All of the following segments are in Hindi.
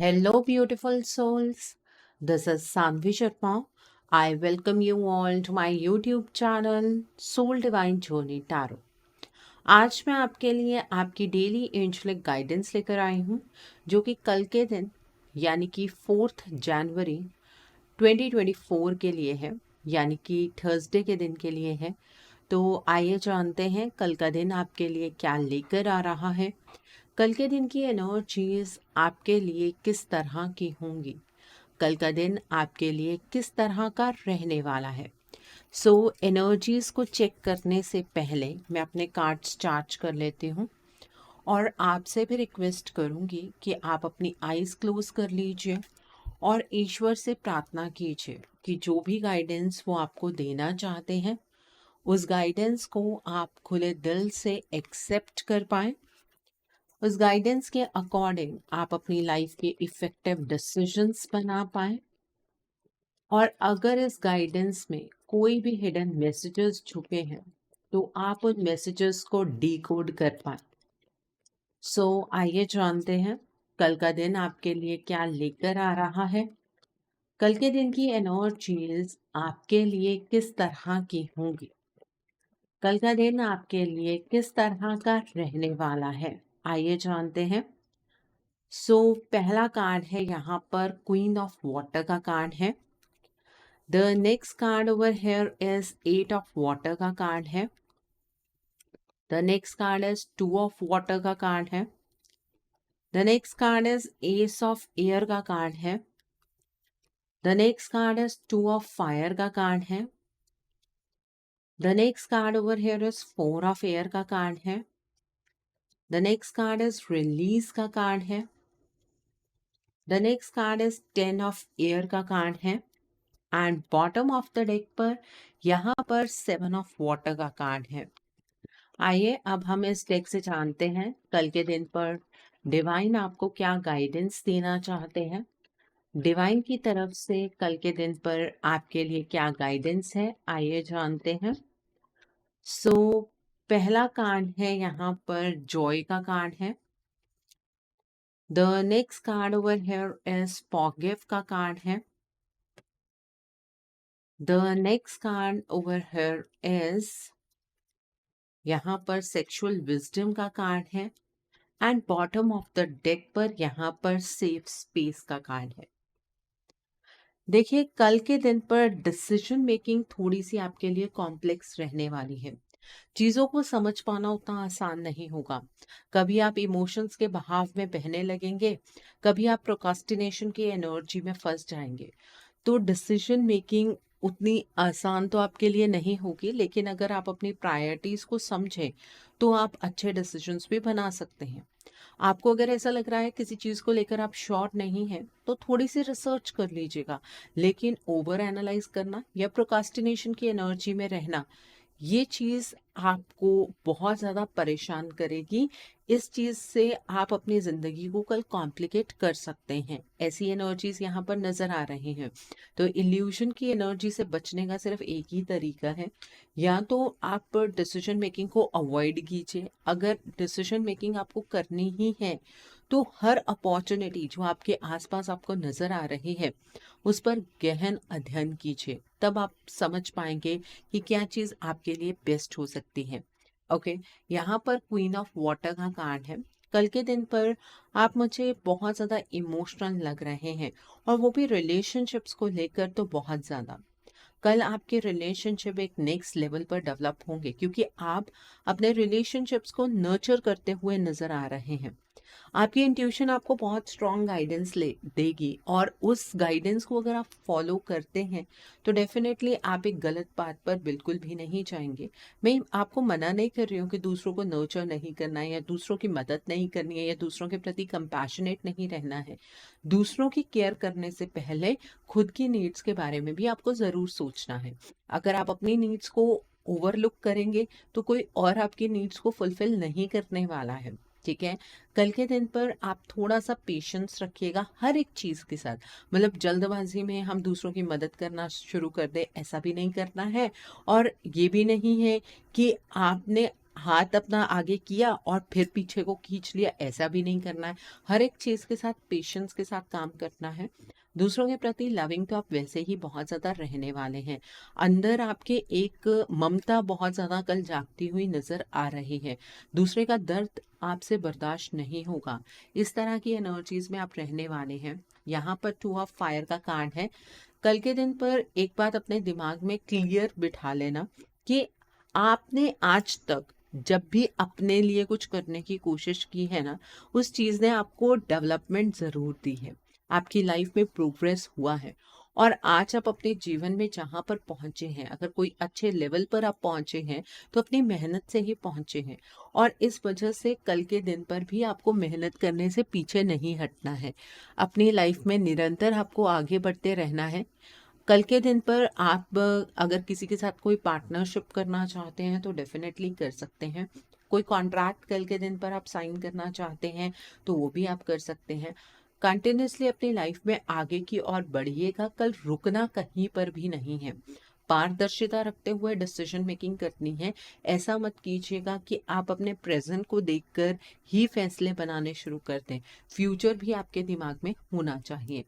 Hello, beautiful souls. This is Sanvi Sharma. I welcome you all to my YouTube channel Soul Divine Journey Tarot. आज मैं आपके लिए आपकी डेली एंजलिक गाइडेंस लेकर आई हूँ जो कि कल के दिन यानी कि 4 जनवरी 2024 के लिए है, यानी कि थर्सडे के दिन के लिए है। तो आइए जानते हैं कल का दिन आपके लिए क्या लेकर आ रहा है। कल के दिन की एनर्जीज आपके लिए किस तरह की होंगी, कल का दिन आपके लिए किस तरह का रहने वाला है। एनर्जीज को चेक करने से पहले मैं अपने कार्ड्स चार्ज कर लेती हूँ और आपसे भी रिक्वेस्ट करूँगी कि आप अपनी आईज क्लोज कर लीजिए और ईश्वर से प्रार्थना कीजिए कि जो भी गाइडेंस वो आपको देना चाहते हैं उस गाइडेंस को आप खुले दिल से एक्सेप्ट कर पाएं। उस गाइडेंस के अकॉर्डिंग आप अपनी लाइफ के इफेक्टिव डिसीजंस बना पाए और अगर इस गाइडेंस में कोई भी हिडन मैसेजेस छुपे हैं तो आप उन मैसेजेस को डीकोड कर पाए। आइए जानते हैं कल का दिन आपके लिए क्या लेकर आ रहा है। कल के दिन की एनर्जीज आपके लिए किस तरह की होंगी, कल का दिन आपके लिए किस तरह का रहने वाला है, आइए जानते हैं। पहला कार्ड है यहाँ पर क्वीन ऑफ वाटर का कार्ड है। The next card over here is 8 of water का कार्ड है। The next card is 2 of water का कार्ड है। The next card is S of air का कार्ड है। The next card is 2 of fire का कार्ड है। The next card over here is 4 of air का कार्ड है। The next card is release का कार्ड है। The next card is 10 of air का कार्ड है and bottom of the deck पर यहाँ पर 7 ऑफ वाटर का कार्ड है। आइए अब हम इस डेक से जानते हैं कल के दिन पर डिवाइन आपको क्या गाइडेंस देना चाहते हैं। डिवाइन की तरफ से कल के दिन पर आपके लिए क्या गाइडेंस है, आइए जानते हैं। पहला कार्ड है यहाँ पर जॉय का कार्ड है। The next card over here is forgive का कार्ड है। The next card over here is यहाँ पर सेक्सुअल विजडम का कार्ड है and bottom of the deck पर यहाँ पर सेफ स्पेस का कार्ड है। देखिए कल के दिन पर डिसीजन मेकिंग थोड़ी सी आपके लिए कॉम्प्लेक्स रहने वाली है। चीजों को समझ पाना उतना आसान नहीं होगा। कभी आप इमोशंस के बहाव में बहने लगेंगे, कभी आप प्रोकास्टिनेशन की एनर्जी में फंस जाएंगे। तो डिसीजन मेकिंग उतनी आसान तो आपके लिए नहीं होगी, लेकिन अगर आप अपनी प्रायोरिटीज को समझें तो आप अच्छे डिसीजंस भी बना सकते हैं। आपको अगर ऐसा लग रहा है किसी चीज़ को लेकर आप श्योर नहीं हैं तो थोड़ी सी रिसर्च कर लीजिएगा, लेकिन ओवर एनालाइज करना या प्रोकास्टिनेशन की एनर्जी में रहना ये चीज़ आपको बहुत ज़्यादा परेशान करेगी। इस चीज़ से आप अपनी ज़िंदगी को कल कॉम्प्लिकेट कर सकते हैं। ऐसी एनर्जीज यहाँ पर नज़र आ रही हैं। तो इल्यूशन की एनर्जी से बचने का सिर्फ एक ही तरीका है, या तो आप डिसीजन मेकिंग को अवॉइड कीजिए। अगर डिसीजन मेकिंग आपको करनी ही है तो हर अपॉर्चुनिटी जो आपके आसपास आपको नज़र आ रही है उस पर गहन अध्ययन कीजिए, तब आप समझ पाएंगे कि क्या चीज़ आपके लिए बेस्ट हो सकती है। ओके, यहाँ पर क्वीन ऑफ वाटर का कार्ड है। कल के दिन पर आप मुझे बहुत ज़्यादा इमोशनल लग रहे हैं और वो भी रिलेशनशिप्स को लेकर तो बहुत ज़्यादा। कल आपके रिलेशनशिप एक नेक्स्ट लेवल पर डेवलप होंगे क्योंकि आप अपने रिलेशनशिप्स को नर्चर करते हुए नज़र आ रहे हैं। आपकी इंट्यूशन आपको बहुत स्ट्रॉन्ग गाइडेंस ले देगी और उस गाइडेंस को अगर आप फॉलो करते हैं तो डेफिनेटली आप एक गलत बात पर बिल्कुल भी नहीं जाएंगे। मैं आपको मना नहीं कर रही हूँ कि दूसरों को नर्चर नहीं करना है या दूसरों की मदद नहीं करनी है या दूसरों के प्रति कंपैशनेट नहीं रहना है। दूसरों की केयर करने से पहले खुद की नीड्स के बारे में भी आपको ज़रूर सोचना है। अगर आप अपनी नीड्स को ओवरलुक करेंगे तो कोई और आपकी नीड्स को फुलफिल नहीं करने वाला है। ठीक है, कल के दिन पर आप थोड़ा सा पेशेंस रखिएगा हर एक चीज़ के साथ। मतलब जल्दबाजी में हम दूसरों की मदद करना शुरू कर दे, ऐसा भी नहीं करना है। और ये भी नहीं है कि आपने हाथ अपना आगे किया और फिर पीछे को खींच लिया, ऐसा भी नहीं करना है। हर एक चीज़ के साथ पेशेंस के साथ काम करना है। दूसरों के प्रति लविंग तो आप वैसे ही बहुत ज़्यादा रहने वाले हैं। अंदर आपके एक ममता बहुत ज़्यादा कल जागती हुई नज़र आ रही है। दूसरे का दर्द आपसे बर्दाश्त नहीं होगा। इस तरह की एनर्जीज में आप रहने वाले हैं। यहाँ पर 2 ऑफ फायर का कार्ड है। कल के दिन पर एक बात अपने दिमाग में क्लियर बिठा लेना कि आपने आज तक जब भी अपने लिए कुछ करने की कोशिश की है ना, उस चीज़ ने आपको डेवलपमेंट ज़रूर दी है। आपकी लाइफ में प्रोग्रेस हुआ है। और आज आप अपने जीवन में जहाँ पर पहुँचे हैं, अगर कोई अच्छे लेवल पर आप पहुँचे हैं, तो अपनी मेहनत से ही पहुँचे हैं। और इस वजह से कल के दिन पर भी आपको मेहनत करने से पीछे नहीं हटना है। अपनी लाइफ में निरंतर आपको आगे बढ़ते रहना है। कल के दिन पर आप अगर किसी के साथ कोई पार्टनरशिप करना चाहते हैं तो डेफिनेटली कर सकते हैं। कोई कॉन्ट्रैक्ट कल के दिन पर आप साइन करना चाहते हैं तो वो भी आप कर सकते हैं। कंटिन्यूसली अपनी लाइफ में आगे की ओर बढ़िएगा। कल रुकना कहीं पर भी नहीं है। पारदर्शिता रखते हुए डिसीजन मेकिंग करनी है। ऐसा मत कीजिएगा कि आप अपने प्रेजेंट को देखकर ही फैसले बनाने शुरू कर दें। फ्यूचर भी आपके दिमाग में होना चाहिए।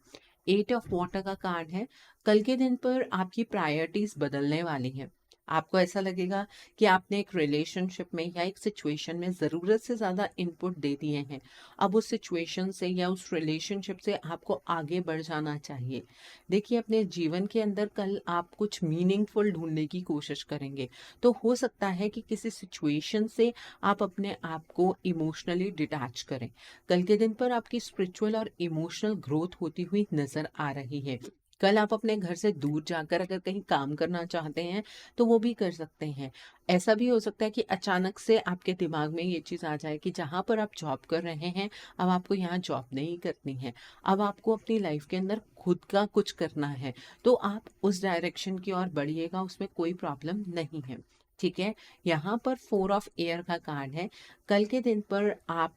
8 ऑफ वाटर का कार्ड है। कल के दिन पर आपकी प्रायोरिटीज बदलने वाली हैं। आपको ऐसा लगेगा कि आपने एक रिलेशनशिप में या एक सिचुएशन में ज़रूरत से ज़्यादा इनपुट दे दिए हैं। अब उस सिचुएशन से या उस रिलेशनशिप से आपको आगे बढ़ जाना चाहिए। देखिए, अपने जीवन के अंदर कल आप कुछ मीनिंगफुल ढूंढने की कोशिश करेंगे। तो हो सकता है कि किसी सिचुएशन से आप अपने आप को इमोशनली डिटैच करें। कल के दिन पर आपकी स्पिरिचुअल और इमोशनल ग्रोथ होती हुई नजर आ रही है। कल आप अपने घर से दूर जाकर अगर कहीं काम करना चाहते हैं तो वो भी कर सकते हैं। ऐसा भी हो सकता है कि अचानक से आपके दिमाग में ये चीज़ आ जाए कि जहाँ पर आप जॉब कर रहे हैं, अब आपको यहाँ जॉब नहीं करनी है। अब आपको अपनी लाइफ के अंदर खुद का कुछ करना है। तो आप उस डायरेक्शन की ओर बढ़िएगा, उसमें कोई प्रॉब्लम नहीं है। ठीक है। यहाँ पर 4 ऑफ एयर का कार्ड है। कल के दिन पर आप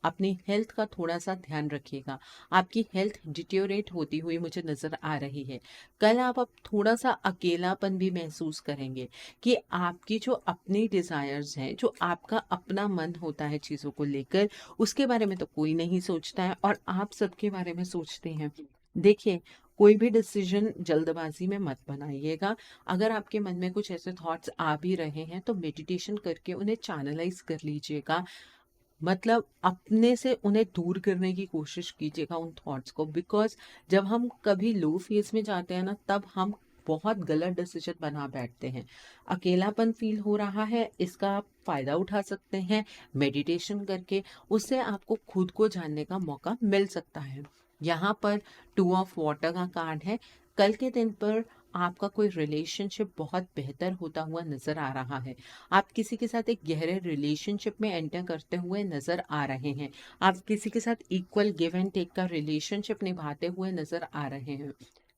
अपनी हेल्थ का थोड़ा सा ध्यान रखिएगा। आपकी हेल्थ डिटेरियोरेट होती हुई मुझे नज़र आ रही है। कल आप अब थोड़ा सा अकेलापन भी महसूस करेंगे कि आपकी जो अपनी डिज़ायर्स हैं, जो आपका अपना मन होता है चीज़ों को लेकर, उसके बारे में तो कोई नहीं सोचता है और आप सबके बारे में सोचते हैं। देखिए, कोई भी डिसीजन जल्दबाजी में मत बनाइएगा। अगर आपके मन में कुछ ऐसे थॉट्स आ भी रहे हैं तो मेडिटेशन करके उन्हें चैनलाइज कर लीजिएगा। मतलब अपने से उन्हें दूर करने की कोशिश कीजिएगा उन थॉट्स को। बिकॉज जब हम कभी लो फेज में जाते हैं ना, तब हम बहुत गलत डिसीजन बना बैठते हैं। अकेलापन फील हो रहा है, इसका आप फायदा उठा सकते हैं मेडिटेशन करके। उससे आपको खुद को जानने का मौका मिल सकता है। यहाँ पर 2 ऑफ वाटर का कार्ड है। कल के दिन पर आपका कोई रिलेशनशिप बहुत बेहतर होता हुआ नजर आ रहा है। आप किसी के साथ एक गहरे रिलेशनशिप में एंटर करते हुए नजर आ रहे हैं। आप किसी के साथ इक्वल गिव एंड टेक का रिलेशनशिप निभाते हुए नजर आ रहे हैं।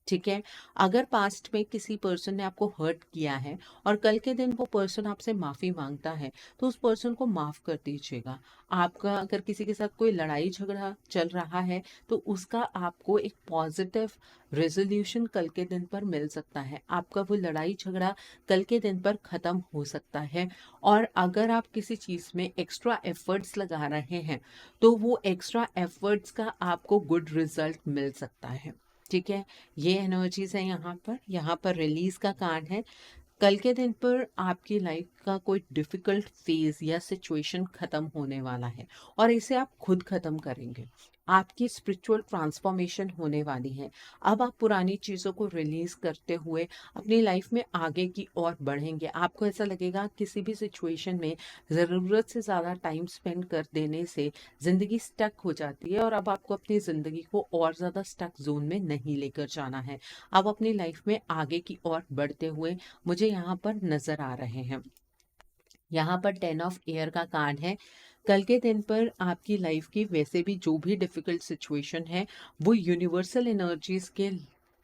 ठीक है। अगर पास्ट में किसी पर्सन ने आपको हर्ट किया है और कल के दिन वो पर्सन आपसे माफ़ी मांगता है, तो उस पर्सन को माफ़ कर दीजिएगा। आपका अगर किसी के साथ कोई लड़ाई झगड़ा चल रहा है तो उसका आपको एक पॉजिटिव रेजोल्यूशन कल के दिन पर मिल सकता है। आपका वो लड़ाई झगड़ा कल के दिन पर ख़त्म हो सकता है। और अगर आप किसी चीज़ में एक्स्ट्रा एफर्ट्स लगा रहे हैं तो वो एक्स्ट्रा एफर्ट्स का आपको गुड रिजल्ट मिल सकता है। ठीक है। ये एनर्जीज है यहाँ पर रिलीज का कार्ड है। कल के दिन पर आपकी लाइफ का कोई डिफिकल्ट फेज या सिचुएशन खत्म होने वाला है और इसे आप खुद खत्म करेंगे। आपकी स्पिरिचुअल ट्रांसफॉर्मेशन होने वाली है। अब आप पुरानी चीज़ों को रिलीज करते हुए अपनी लाइफ में आगे की ओर बढ़ेंगे। आपको ऐसा लगेगा किसी भी सिचुएशन में ज़रूरत से ज़्यादा टाइम स्पेंड कर देने से ज़िंदगी स्टक हो जाती है और अब आपको अपनी ज़िंदगी को और ज़्यादा स्टक जोन में नहीं लेकर जाना है। अब अपनी लाइफ में आगे की ओर बढ़ते हुए मुझे यहाँ पर नजर आ रहे हैं। यहाँ पर 10 ऑफ एयर का कार्ड है। कल के दिन पर आपकी लाइफ की वैसे भी जो भी डिफिकल्ट सिचुएशन है वो यूनिवर्सल एनर्जीज के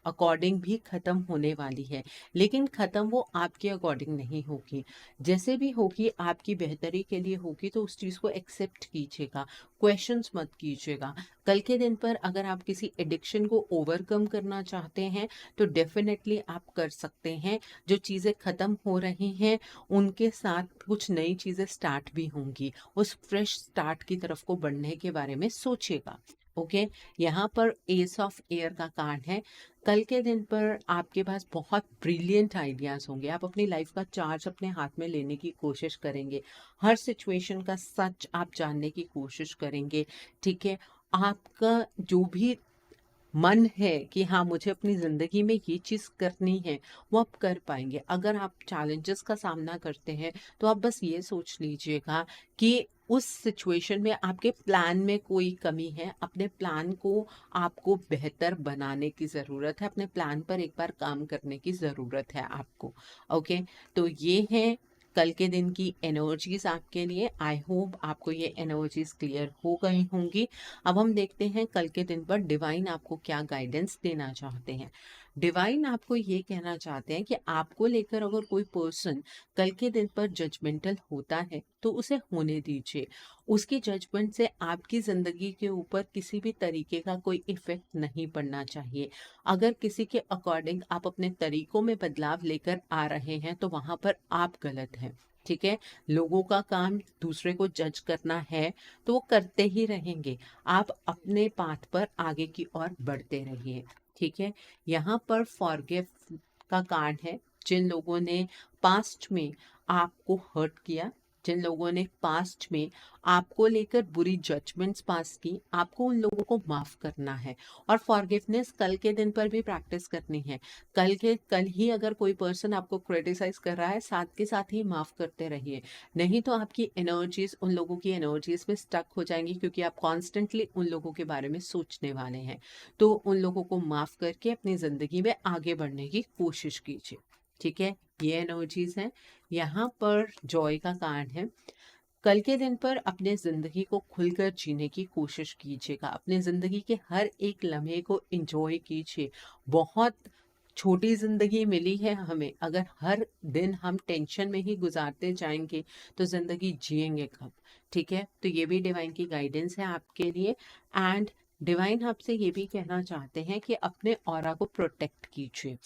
अकॉर्डिंग भी खत्म होने वाली है, लेकिन खत्म वो आपके अकॉर्डिंग नहीं होगी। जैसे भी होगी आपकी बेहतरी के लिए होगी, तो उस चीज़ को एक्सेप्ट कीजिएगा, क्वेश्चंस मत कीजिएगा। कल के दिन पर अगर आप किसी एडिक्शन को ओवरकम करना चाहते हैं तो डेफिनेटली आप कर सकते हैं। जो चीज़ें ख़त्म हो रही हैं उनके साथ कुछ नई चीज़ें स्टार्ट भी होंगी। उस फ्रेश स्टार्ट की तरफ को बढ़ने के बारे में सोचिएगा। ओके, यहाँ पर एस ऑफ एयर का कार्ड है। कल के दिन पर आपके पास बहुत ब्रिलियंट आइडियाज़ होंगे। आप अपनी लाइफ का चार्ज अपने हाथ में लेने की कोशिश करेंगे। हर सिचुएशन का सच आप जानने की कोशिश करेंगे। ठीक है, आपका जो भी मन है कि हाँ मुझे अपनी ज़िंदगी में ये चीज़ करनी है, वो आप कर पाएंगे। अगर आप चैलेंजेस का सामना करते हैं तो आप बस ये सोच लीजिएगा कि उस सिचुएशन में आपके प्लान में कोई कमी है। अपने प्लान को आपको बेहतर बनाने की ज़रूरत है, अपने प्लान पर एक बार काम करने की ज़रूरत है आपको। ओके, तो ये है कल के दिन की एनर्जीज आपके लिए। आई होप आपको ये एनर्जीज क्लियर हो गई होंगी। अब हम देखते हैं कल के दिन पर डिवाइन आपको क्या गाइडेंस देना चाहते हैं। डिवाइन आपको ये कहना चाहते हैं कि आपको लेकर अगर कोई पर्सन कल के दिन पर जजमेंटल होता है तो उसे होने दीजिए। उसकी जजमेंट से आपकी ज़िंदगी के ऊपर किसी भी तरीके का कोई इफेक्ट नहीं पड़ना चाहिए। अगर किसी के अकॉर्डिंग आप अपने तरीकों में बदलाव लेकर आ रहे हैं तो वहाँ पर आप गलत हैं। ठीक है, लोगों का काम दूसरे को जज करना है तो वो करते ही रहेंगे। आप अपने पाथ पर आगे की ओर बढ़ते रहिए। ठीक है, यहाँ पर फॉरगिव का कार्ड है। जिन लोगों ने पास्ट में आपको हर्ट किया, जिन लोगों ने पास्ट में आपको लेकर बुरी जजमेंट्स पास की, आपको उन लोगों को माफ करना है। और फॉरगिवनेस कल के दिन पर भी प्रैक्टिस करनी है। कल ही अगर कोई पर्सन आपको क्रिटिसाइज कर रहा है, साथ के साथ ही माफ करते रहिए। नहीं तो आपकी एनर्जीज उन लोगों की एनर्जीज में स्टक हो जाएंगी, क्योंकि आप कॉन्स्टेंटली उन लोगों के बारे में सोचने वाले हैं। तो उन लोगों को माफ करके अपनी जिंदगी में आगे बढ़ने की कोशिश कीजिए। ठीक है, ये एनर्जीज हैं। यहाँ पर जॉय का कार्ड है। कल के दिन पर अपने ज़िंदगी को खुलकर जीने की कोशिश कीजिएगा। अपने ज़िंदगी के हर एक लम्हे को एंजॉय कीजिए। बहुत छोटी ज़िंदगी मिली है हमें, अगर हर दिन हम टेंशन में ही गुजारते जाएंगे तो ज़िंदगी जिएंगे कब। ठीक है, तो ये भी डिवाइन की गाइडेंस है आपके लिए। एंड डिवाइन आपसे ये भी कहना चाहते हैं कि अपने ऑरा को प्रोटेक्ट कीजिए।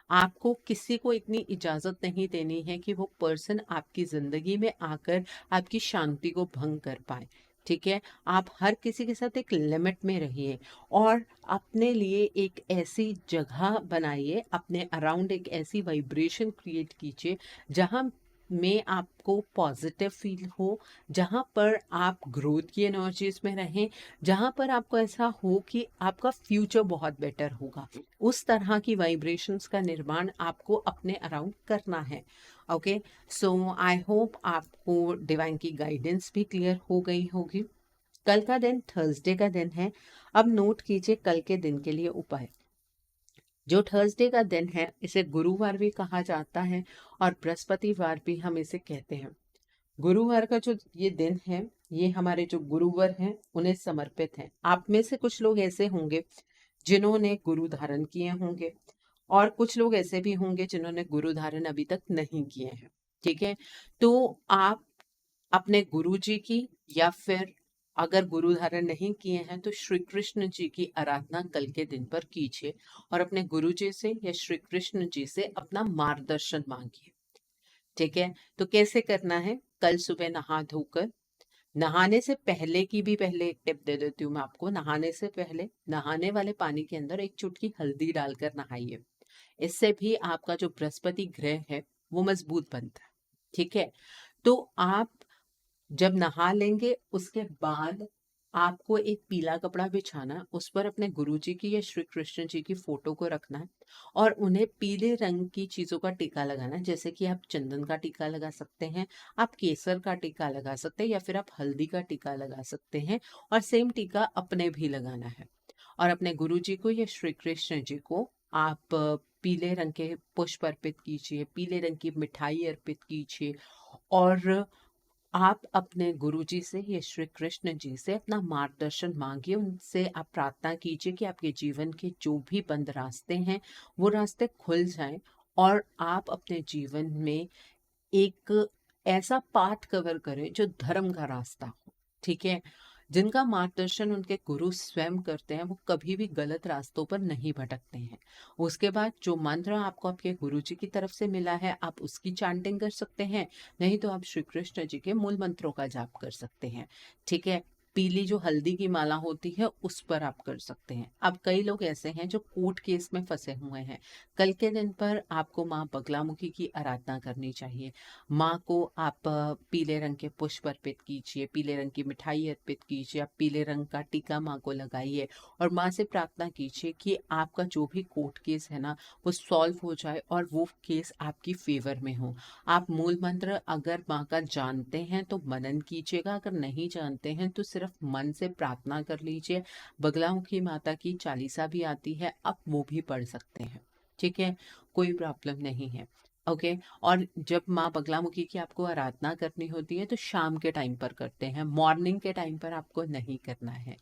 आपको किसी को इतनी इजाज़त नहीं देनी है कि वो पर्सन आपकी ज़िंदगी में आकर आपकी शांति को भंग कर पाए। ठीक है, आप हर किसी के साथ एक लिमिट में रहिए और अपने लिए एक ऐसी जगह बनाइए, अपने अराउंड एक ऐसी वाइब्रेशन क्रिएट कीजिए जहाँ में आपको पॉजिटिव फील हो, जहाँ पर आप ग्रोथ की एनर्जीज में रहें, जहाँ पर आपको ऐसा हो कि आपका फ्यूचर बहुत बेटर होगा। उस तरह की वाइब्रेशंस का निर्माण आपको अपने अराउंड करना है। ओके, सो आई होप आपको डिवाइन की गाइडेंस भी क्लियर हो गई होगी। कल का दिन थर्सडे का दिन है। अब नोट कीजिए कल के दिन के लिए उपाय। जो थर्सडे का दिन है इसे गुरुवार भी कहा जाता है और बृहस्पतिवार भी हम इसे कहते हैं। गुरुवार का जो ये दिन है, ये हमारे जो गुरुवर हैं उन्हें समर्पित है। आप में से कुछ लोग ऐसे होंगे जिन्होंने गुरु धारण किए होंगे और कुछ लोग ऐसे भी होंगे जिन्होंने गुरु धारण अभी तक नहीं किए हैं। ठीक है, तो आप अपने गुरु जी की, या फिर अगर गुरु धारण नहीं किए हैं तो श्री कृष्ण जी की आराधना कल के दिन पर कीजिए और अपने गुरु जी से या श्री कृष्ण जी से अपना मार्गदर्शन मांगिए। ठीक है, तो कैसे करना है? कल सुबह नहा धोकर, नहाने से पहले की भी पहले एक टिप दे देती हूँ मैं आपको। नहाने से पहले नहाने वाले पानी के अंदर एक चुटकी हल्दी डालकर नहाइए। इससे भी आपका जो बृहस्पति ग्रह है वो मजबूत बनता है। ठीक है, तो आप जब नहा लेंगे उसके बाद आपको एक पीला कपड़ा बिछाना, उस पर अपने गुरु जी की या श्री कृष्ण जी की फोटो को रखना है और उन्हें पीले रंग की चीजों का टीका लगाना है। जैसे कि आप चंदन का टीका लगा सकते हैं, आप केसर का टीका लगा सकते हैं, या फिर आप हल्दी का टीका लगा सकते हैं। और सेम टीका अपने भी लगाना है और अपने गुरु जी को या श्री कृष्ण जी को आप पीले रंग के पुष्प अर्पित कीजिए, पीले रंग की मिठाई अर्पित कीजिए और आप अपने गुरुजी से या श्री कृष्ण जी से अपना मार्गदर्शन मांगिए, उनसे आप प्रार्थना कीजिए कि आपके जीवन के जो भी बंद रास्ते हैं वो रास्ते खुल जाएं और आप अपने जीवन में एक ऐसा पाथ कवर करें जो धर्म का रास्ता हो। ठीक है, जिनका मार्गदर्शन उनके गुरु स्वयं करते हैं वो कभी भी गलत रास्तों पर नहीं भटकते हैं। उसके बाद जो मंत्र आपको आपके गुरु जी की तरफ से मिला है आप उसकी चैंटिंग कर सकते हैं, नहीं तो आप श्री कृष्ण जी के मूल मंत्रों का जाप कर सकते हैं। ठीक है, पीली जो हल्दी की माला होती है उस पर आप कर सकते हैं। अब कई लोग ऐसे हैं जो कोर्ट केस में फंसे हुए हैं, कल के दिन पर आपको माँ बगलामुखी की आराधना करनी चाहिए। माँ को आप पीले रंग के पुष्प अर्पित कीजिए, पीले रंग की मिठाई अर्पित कीजिए, आप पीले रंग का टीका माँ को लगाइए और माँ से प्रार्थना कीजिए कि आपका जो भी कोर्ट केस है ना वो सॉल्व हो जाए और वो केस आपकी फेवर में हो। आप मूल मंत्र अगर माँ का जानते हैं तो मनन कीजिएगा, अगर नहीं जानते हैं तो सिर्फ मन से प्रार्थना कर लीजिए। बगलामुखी माता की चालीसा भी आती है, आप वो भी पढ़ सकते हैं। ठीक है, कोई प्रॉब्लम नहीं है। ओके, और जब माँ बगलामुखी की आपको आराधना करनी होती है तो शाम के टाइम पर करते हैं, मॉर्निंग के टाइम पर आपको नहीं करना है।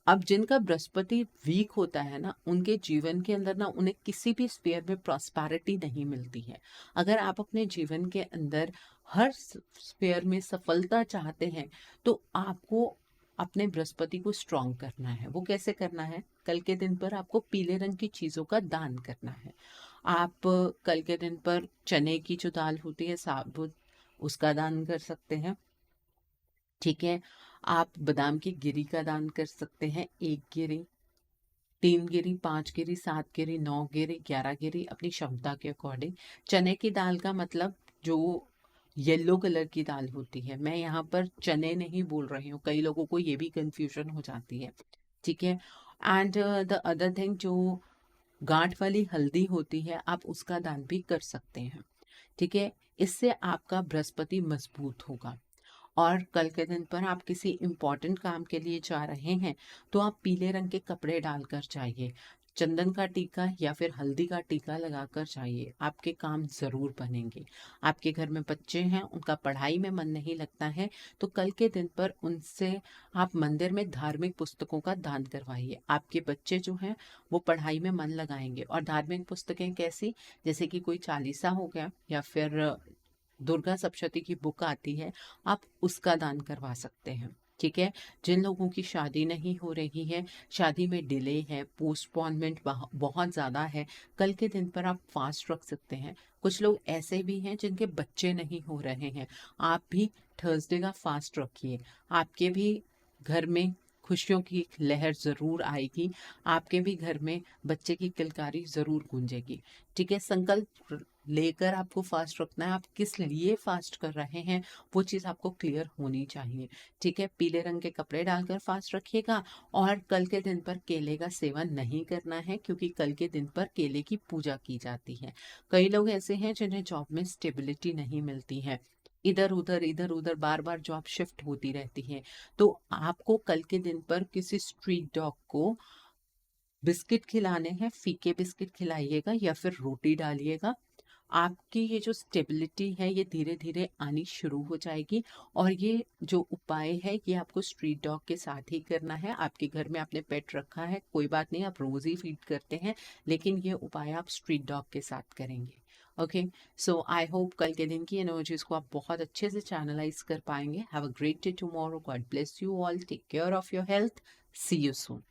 अब जिनका बृहस्पति वीक होता है ना उनके जीवन के अंदर ना उन्हें किसी भी स्फीयर में प्रॉस्पेरिटी नहीं मिलती है। अगर आप अपने जीवन के अंदर हर स्फीयर में सफलता चाहते हैं तो आपको अपने बृहस्पति को स्ट्रांग करना है। वो कैसे करना है? कल के दिन पर आपको पीले रंग की चीजों का दान करना है। आप कल के दिन पर चने की जो दाल होती है साबुत, उसका दान कर सकते हैं। ठीक है, आप बादाम की गिरी का दान कर सकते हैं, 1 गिरी, 3 गिरी, 5 गिरी, 7 गिरी, 9 गिरी, 11 गिरी, अपनी क्षमता के अकॉर्डिंग। चने की दाल का मतलब जो येलो कलर की दाल होती है, मैं यहाँ पर चने नहीं बोल रही हूँ, कई लोगों को ये भी कंफ्यूजन हो जाती है। ठीक है, एंड द अदर थिंग जो गांठ वाली हल्दी होती है आप उसका दान भी कर सकते हैं। ठीक है, इससे आपका बृहस्पति मजबूत होगा। और कल के दिन पर आप किसी इम्पोर्टेंट काम के लिए जा रहे हैं तो आप पीले रंग के कपड़े डालकर जाइए, चंदन का टीका या फिर हल्दी का टीका लगाकर जाइए, आपके काम जरूर बनेंगे। आपके घर में बच्चे हैं उनका पढ़ाई में मन नहीं लगता है तो कल के दिन पर उनसे आप मंदिर में धार्मिक पुस्तकों का दान करवाइए, आपके बच्चे जो हैं वो पढ़ाई में मन लगाएंगे। और धार्मिक पुस्तकें कैसी? जैसे कि कोई चालीसा हो गया या फिर दुर्गा सप्तशती की बुक आती है, आप उसका दान करवा सकते हैं। ठीक है, जिन लोगों की शादी नहीं हो रही है, शादी में डिले है, पोस्टपोनमेंट बहुत ज़्यादा है, कल के दिन पर आप फास्ट रख सकते हैं। कुछ लोग ऐसे भी हैं जिनके बच्चे नहीं हो रहे हैं, आप भी थर्सडे का फास्ट रखिए, आपके भी घर में खुशियों की लहर ज़रूर आएगी, आपके भी घर में बच्चे की किलकारी ज़रूर गूंजेगी। ठीक है, संकल्प लेकर आपको फास्ट रखना है, आप किस लिए फास्ट कर रहे हैं वो चीज़ आपको क्लियर होनी चाहिए। ठीक है, पीले रंग के कपड़े डालकर फास्ट रखिएगा और कल के दिन पर केले का सेवन नहीं करना है क्योंकि कल के दिन पर केले की पूजा की जाती है। कई लोग ऐसे हैं जिन्हें जॉब में स्टेबिलिटी नहीं मिलती है, इधर उधर बार बार जॉब शिफ्ट होती रहती है, तो आपको कल के दिन पर किसी स्ट्रीट डॉग को बिस्किट खिलाने हैं, फीके बिस्किट खिलाइएगा या फिर रोटी डालिएगा। आपकी ये जो स्टेबिलिटी है ये धीरे धीरे आनी शुरू हो जाएगी। और ये जो उपाय है ये आपको स्ट्रीट डॉग के साथ ही करना है। आपके घर में आपने पेट रखा है, कोई बात नहीं, आप रोज ही फीड करते हैं, लेकिन ये उपाय आप स्ट्रीट डॉग के साथ करेंगे। ओके, सो आई होप कल के दिन की एनर्जीज को आप बहुत अच्छे से चैनलाइज कर पाएंगे। Have a great day tomorrow, God bless you all, take care of your health, see you soon.